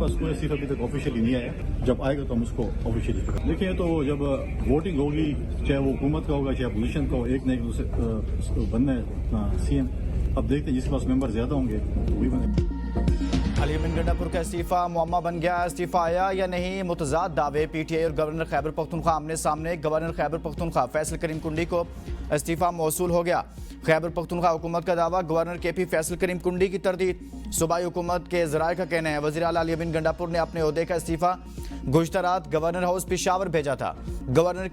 पास कोई इस्तीफा अभी तक ऑफिशियली नहीं आया, जब आएगा तो हम उसको ऑफिशियली देखिए। तो जब वोटिंग होगी, चाहे वो हुकूमत का होगा चाहे अपोजिशन का हो, एक न एक दूसरे बनना है सीएम। अब देखते हैं जिसके पास मेंबर ज्यादा होंगे तो वही बने। अलीमीन गंडापुर का इस्तीफा मुअम्मा बन गया। इस्तीफा आया या नहीं, मुतजाद दावे। पीटीआई और गवर्नर खैबर पख्तूनख्वा आमने सामने। गवर्नर खैबर पख्तूनख्वा फैसल करीम कुंडी को इस्तीफा मौसूल हो गया। खैबर पख्तूनख्वा हुकूमत का दावा, गवर्नर केपी फैसल करीम कुंडी की तरदीद। सूबाई हुकूमत के जराये का कहना है वज़ीर आला अलीमीन गंडापुर ने अपने ओहदे का इस्तीफा गुज़श्ता रात गवर्नर हाउस पेशावर भेजा था। गवर्नर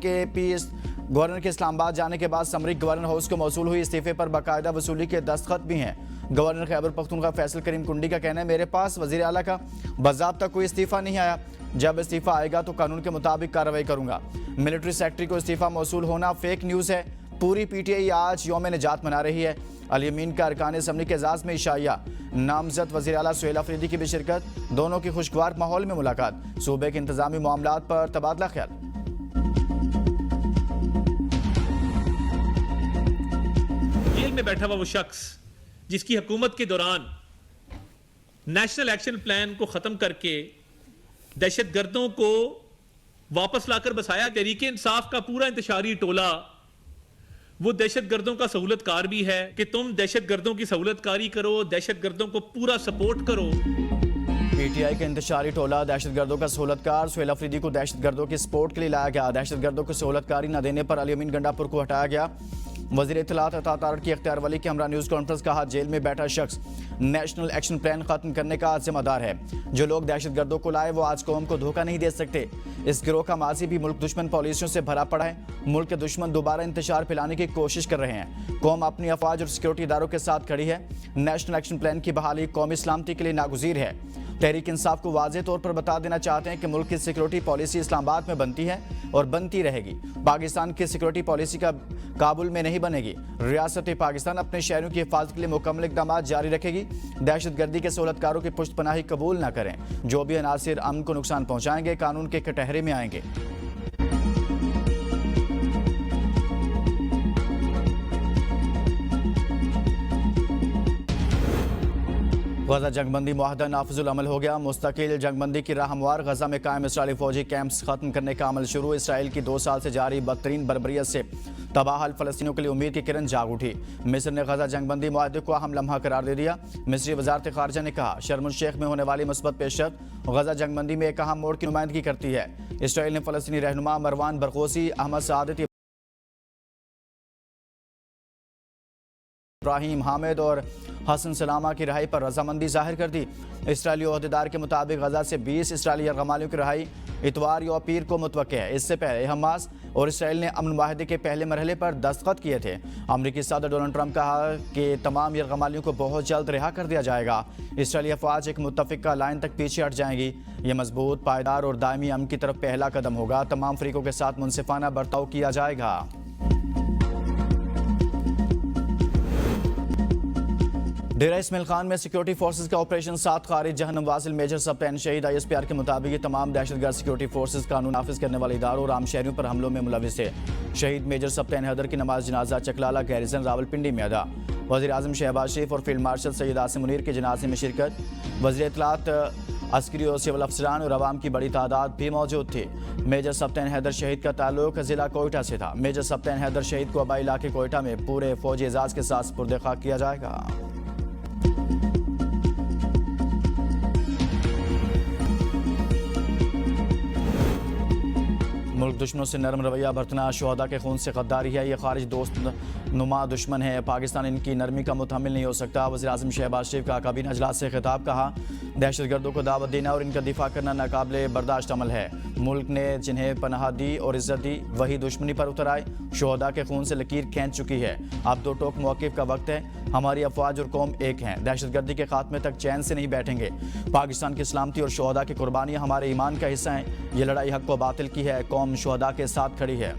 के इस्लामाबाद जाने के बाद समरी गवर्नर हाउस को मौसूल हुई इस्तीफे पर बाकायदा वसूली के दस्तखत भी हैं। गवर्नर खैबर पख्तूनख्वा फैसल करीम कुंडी का कहना है मेरे पास वज़ीर आला का बाज़ाब्ता कोई इस्तीफ़ा नहीं आया। जब इस्तीफ़ा आएगा तो कानून के मुताबिक कार्रवाई करूंगा। मिलिट्री सेक्रेटरी को इस्तीफ़ा मौसूल होना फेक न्यूज़ है। पूरी पीटीआई आज यौम निजात मना रही है। अलीमीन का अरकान असम्बली के एजाज़ में इशाइया। नामजद वज़ीर आला सुहेल अफरीदी की भी शिरकत। दोनों की खुशगवार माहौल में मुलाकात। सूबे के इंतजामी मामलात पर तबादला ख्याल। जेल में बैठा हुआ वो शख्स जिसकी हुकूमत के दौरान नेशनल एक्शन प्लान को खत्म करके दहशतगर्दों को वापस लाकर बसाया। तहरीक इंसाफ का पूरा इंतशारी टोला वो दहशतगर्दों का सहूलतकार भी है कि तुम दहशतगर्दों की सहूलतकारी करो, दहशतगर्दों को पूरा सपोर्ट करो। पीटीआई का इंतशारी टोला दहशतगर्दों का सहूलतकार। सुहेल अफरीदी को दहशतगर्दों की सपोर्ट के लिए लाया गया। दहशतगर्दों को सहूलतकारी न देने पर अलीमीन गंडापुर को हटाया गया। वज़ीर इत्तलात अतातारट की अख्तियार वली के हमरा न्यूज़ कॉन्फ्रेंस कहा, जेल में बैठा शख्स नेशनल एक्शन प्लान खत्म करने का जिम्मेदार है। जो लोग दहशतगर्दों को लाए वो आज कौम को धोखा नहीं दे सकते। इस गिरोह का माजी भी मुल्क दुश्मन पॉलिसियों से भरा पड़ा है। मुल्क के दुश्मन दोबारा इंतशार फैलाने की कोशिश कर रहे हैं। कौम अपनी अफवाज और सिक्योरिटी इदारों के साथ खड़ी है। नेशनल एक्शन प्लान की बहाली कौमी सलामती के लिए नागुज़ीर है। तहरीक इंसाफ को वाज़ेह तौर पर बता देना चाहते हैं कि मुल्क की सिक्योरिटी पॉलिसी इस्लामाबाद में बनती है और बनती रहेगी। पाकिस्तान की सिक्योरिटी पॉलिसी का काबुल में नहीं बनेगी। रियासत पाकिस्तान अपने शहरों की हिफाजत के लिए मुकम्मल इक़दाम जारी रखेगी। दहशतगर्दी के सहूलतकारों की पुष्टपनाही कबूल न करें। जो भी अनासिर अमन को नुकसान पहुँचाएंगे कानून के कटहरे में आएंगे। गजा जंगबंदी मुआहदा नाफिजुल अमल हो गया। मुस्तकिल जंगबंदी की राह हमवार। गजा में कायम इसराइली फौजी कैंप्स खत्म करने का अमल शुरू। इसराइल की 2 साल से जारी बदतरीन बर्बरियत से तबाहल फ़लस्तीनियों के लिए उम्मीद की किरण जाग उठी। मिस्र ने गजा जंगबंदी मुआहदे को अहम लम्हा करार दे दिया। मिस्री वजारत खारजा ने कहा, शर्म अल शेख में होने वाली मुस्बत पेशरफ्त गजा जंगबंदी में एक अहम मोड़ की नुमाइंदगी करती है। इसराइल ने फ़लस्तीनी रहनुमा मरवान बरगोसी, अहमद सादत इब्राहिम हामिद और हसन सलामा की रिहाई पर रजामंदी जाहिर कर दी। इसराइली ओहदेदार के मुताबिक गजा से 20 इसराइली यरगमालियों की रिहाई इतवार या पीर को मुतवक्के है। इससे पहले हमास और इसराइल ने अमन मुआहदे के पहले मरहले पर दस्तखत किए थे। अमरीकी सदर डोनाल्ड ट्रंप कहा कि तमाम यरगमालियों को बहुत जल्द रिहा कर दिया जाएगा। इसराइली अफवाज एक मुत्तफ़िका लाइन तक पीछे हट जाएंगी। यह मजबूत, पायदार और दायमी अमन की तरफ पहला कदम होगा। तमाम फरीकों के साथ मुनसिफाना बर्ताव किया जाएगा। डेरा इस्माइल खान में सिक्योरिटी फोर्सेज का ऑपरेशन 7 खारिज जहन्नम वासिल। मेजर सब प्लान शहीद ISPR के मुताबिक ये तमाम दहशतगर्द सिक्योरिटी फोर्सेज कानून नाफिज करने वाले इदारों और आम शहरियों पर हमलों में मुलविस थे। शहीद मेजर सब प्लान हैदर की नमाज जनाजा चकलाला गैरिजन रावलपिंडी में अदा। वज़ीर आज़म शहबाज शरीफ और फील्ड मार्शल सैयद आसिम मुनीर के जनाजे में शिरकत। वज़ीर इत्तलात, अस्करी और सिविल अफसरान और अवाम की बड़ी तादाद भी मौजूद थी। मेजर सप्तान हैदर शहीद का ताल्लुक जिला कोयटा से था। मेजर सप्तान हैदर शहीद को आबाई इलाके कोयटा में पूरे फौजी एजाज के साथ सुपुर्द खाक किया जाएगा। मुल्क दुश्मनों से नरम रवैया बरतना शुहदा के खून से गद्दारी है। ये खारिज दोस्त नुमा दुश्मन है। पाकिस्तान इनकी नरमी का मुतहम्मिल नहीं हो सकता। वज़ीर आज़म शहबाज शरीफ का काबीना अजलास से खिताब। कहा, दहशतगर्दों को दावत देना और इनका दिफा करना नाकाबिले बर्दाश्त अमल है। मुल्क ने जिन्हें पनाह दी और इज्जत दी वही दुश्मनी पर उतर आए। शुहदा के खून से लकीर खींच चुकी है। अब दो टोक मौक़िफ़ का वक्त है। हमारी अफवाज और कौम एक हैं। दहशतगर्दी के खात्मे तक चैन से नहीं बैठेंगे। पाकिस्तान की सलामती और शुहदा की कुर्बानियाँ हमारे ईमान का हिस्सा हैं। ये लड़ाई हक़ व बातिल की है। कौम शुहदा के साथ खड़ी है।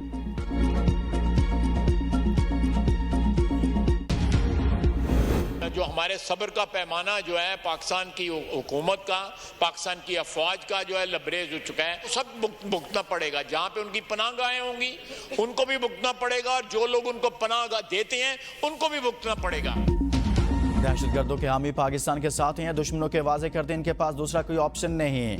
जो हमारे सब्र का पैमाना जो है पाकिस्तान की हुकूमत का, पाकिस्तान की अफवाज का जो है लबरेज हो चुका है, सब भुगतना पड़ेगा। जहाँ पे उनकी पनाहगाहें होंगी उनको भी भुगतना पड़ेगा और जो लोग उनको पनाहगाह देते हैं उनको भी भुगतना पड़ेगा। दहशतगर्दों के हामी पाकिस्तान के साथ हैं, दुश्मनों के वाजे करते इनके पास दूसरा कोई ऑप्शन नहीं।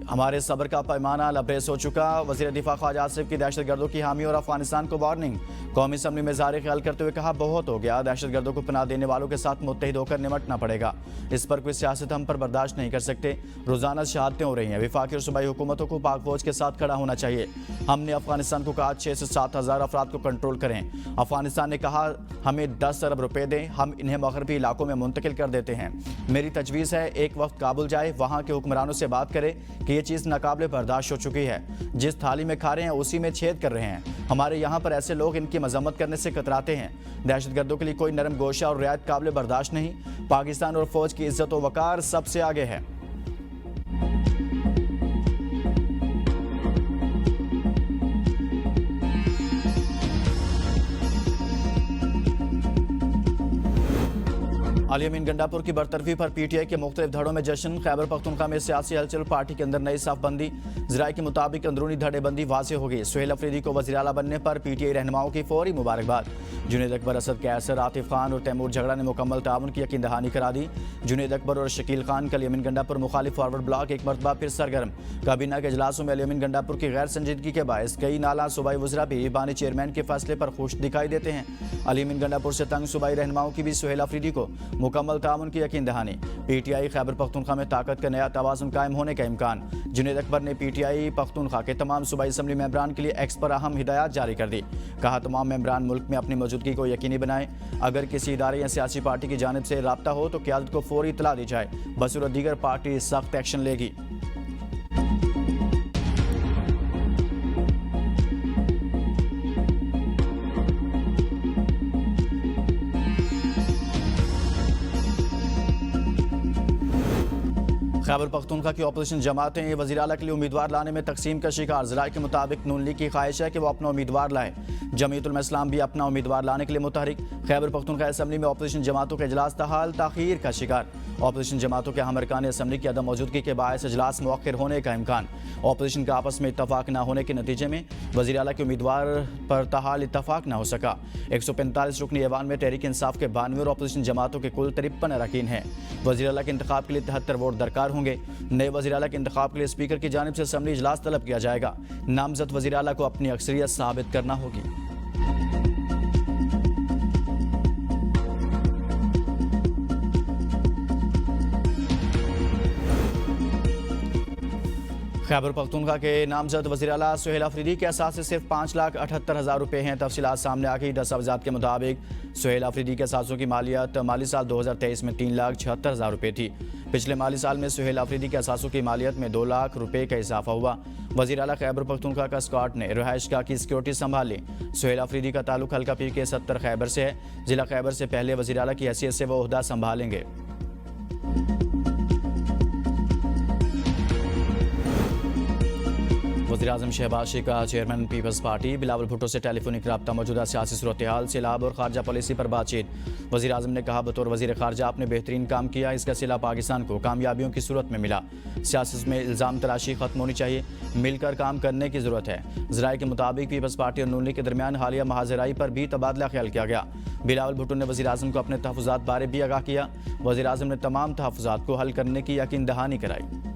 हमारे सब्र का पैमाना लबरेज हो चुका। वज़ीर दिफा ख्वाजा आसिफ की दहशतगर्दों की हामी और अफगानिस्तान को वार्निंग। कौमी असम्बली में ज़ाहिर ख्याल करते हुए कहा बहुत हो गया, दहशतगर्दों को पनाह देने वालों के साथ मुत्तहिद होकर निमटना पड़ेगा। इस पर कोई सियासत हम पर बर्दाश्त नहीं कर सकते। रोज़ाना शहादतें हो रही हैं। वफाकी और सूबाई हुकूमतों को पाक फौज के साथ खड़ा होना चाहिए। हमने अफगानिस्तान को कहा 6 से 7 हज़ार अफराद को कंट्रोल करें। अफगानिस्तान ने कहा हमें 10 अरब रुपए दें, हम इन्हें मगरबी इलाकों में मुंतकिल कर देते हैं। मेरी तजवीज़ है एक वक्त काबुल जाए, वहाँ के हुक्मरानों से बात करें कि ये चीज़ नाकाबिले बर्दाश्त हो चुकी है। जिस थाली में खा रहे हैं उसी में छेद कर रहे हैं। हमारे यहाँ पर ऐसे लोग इनकी मजम्मत करने से कतराते हैं। दहशतगर्दों के लिए कोई नरम गोशा और रियायत काबिल बर्दाश्त नहीं। पाकिस्तान और फौज की इज्जत व वकार सबसे आगे है। अली अमीन गंडापुर की बरतरफी पर पीटीआई के मुख्तलिफ धड़ों में जश्न। खैबर पख्तूनख्वा में सियासी हलचल, पार्टी के अंदर नई साफबंदी। ज़राए के मुताबिक अंदरूनी धड़ेबंदी वाज़ेह हो गई। सुहेल अफरीदी को वज़ीर आला बनने पर पीटीआई रहनुमाओं की फौरी मुबारकबाद। जुनैद अकबर, असद कैसर, आतिफ खान और तैमूर झगड़ा ने मुकम्मल ताउन की यकीन दहानी करा दी। जुनैद अकबर और शकील खान का अली अमीन गंडापुर मुखालिफ फॉरवर्ड ब्लॉक एक मरतबा फिर सरगर्म। काबीना के इजलासों में अली अमीन गंडापुर की गैर संजीदगी के बायस कई नाला सूबाई वज़रा भी बानी चेयरमैन के फैसले पर खुश दिखाई देते हैं। अली अमीन गंडापुर से तंग सूबाई रहनुमाओं की भी सुहेल अफरीदी को मुकम्मल ताउन की यकीन दहानी। पीटीआई खैबर पख्तूनख्वा में ताकत का नया तवाज़ुन कायम होने का इम्कान। जुनैद अकबर ने पीटीआई पख्तूनख्वा के तमाम सूबाई असम्बली मेंबरान के लिए एक्स पर अहम हिदायत जारी कर दी। कहा तमाम मेंबरान मुल्क में अपनी मौजूदगी को यकीनी बनाएं। अगर किसी इदारे या सियासी पार्टी की जानिब से राब्ता हो तो क़यादत को फौरी इत्तला दी जाए। बसूरत दीगर पार्टी सख्त एक्शन लेगी। खैबर पख्तूनख्वा की अपोजिशन जमातें वज़ीर आला के लिए उम्मीदवार लाने में तकसीम का शिकार। ज़राए के मुताबिक नून लीग की ख्वाहिश है कि वो अपना उम्मीदवार लाए। जमीयत उलमा इस्लाम भी अपना उम्मीदवार लाने के लिए मुतहरिक। खैबर पख्तूनख्वा असम्बली में अपोजिशन जमातों का इजलास ताहाल ताखीर का शिकार। अपोजिशन जमातों के अहम अरकान असम्बली की अदम मौजूदगी के बायस इजलास मुअख्खर होने का इम्कान। अपोजिशन का आपस में इत्तफाक न होने के नतीजे में वज़ीर आला के उम्मीदवार पर ताहाल इत्तफाक न हो सका। 145 रुकनी ऐवान में तहरीक इंसाफ के 92 और अपोजिशन जमातों के कुल 53 अरकान हैं। वज़ीर आला के इंतखाब के लिए 73 वोट दरकार होंगे। नए वज़ीर आला के इंतखाब के लिए स्पीकर की जानिब से असम्बली इजलास तलब किया जाएगा। नामजद वज़ीर आला को अपनी अक्सरियत साबित करना होगी। खैबर पख्तूनख्वा के नामजद वज़ीर आला सुहेल अफरीदी के असास से सिर्फ 5,78,000 रुपये हैं। तफसीलात सामने आ गई। दस्तावेज़ात के मुताबिक सुहेल अफरीदी के असासों की मालियत माली साल 2023 में 3,76,000 रुपये थी। पिछले माली साल में सुहेल अफरीदी के असासों की मालियत में 2 लाख रुपये का इजाफा हुआ। वज़ीर आला खैबर पख्तूनख्वा का स्क्वाड ने रहायशगाह की सिक्योरिटी संभाली। सुहेल अफरीदी का ताल्लुक हल्का पीर के 70 खैबर से है। जिला खैबर से पहले वज़ीर आला की हैसियत से वो ओहदा संभालेंगे। वज़ीर आज़म शहबाज शरीफ का chairman people's party. Bilawal Bhutto से टेलीफोनिक रब्ता, मौजूदा सियासी सूरत हाल, सैलाब और खारजा पॉलिसी पर बातचीत। वज़ीर आज़म ने कहा बतौर वज़ीर खारजा आपने बेहतरीन काम किया, इसका सिला पाकिस्तान को कामयाबियों की सूरत में मिला। सियासत में इल्ज़ाम तराशी ख़त्म होनी चाहिए, मिलकर काम करने की ज़रूरत है। ज़राए के मुताबिक पीपल्स पार्टी और नून लीग के दरमियान हालिया महाजराई पर भी तबादला ख्याल किया गया। बिलावल भुट्टो ने वज़ीर आज़म को अपने तहफ़्फ़ुज़ात बारे भी आगाह किया। वज़ीर आज़म ने तमाम तहफ़्फ़ुज़ात को हल करने की यकीन दहानी कराई।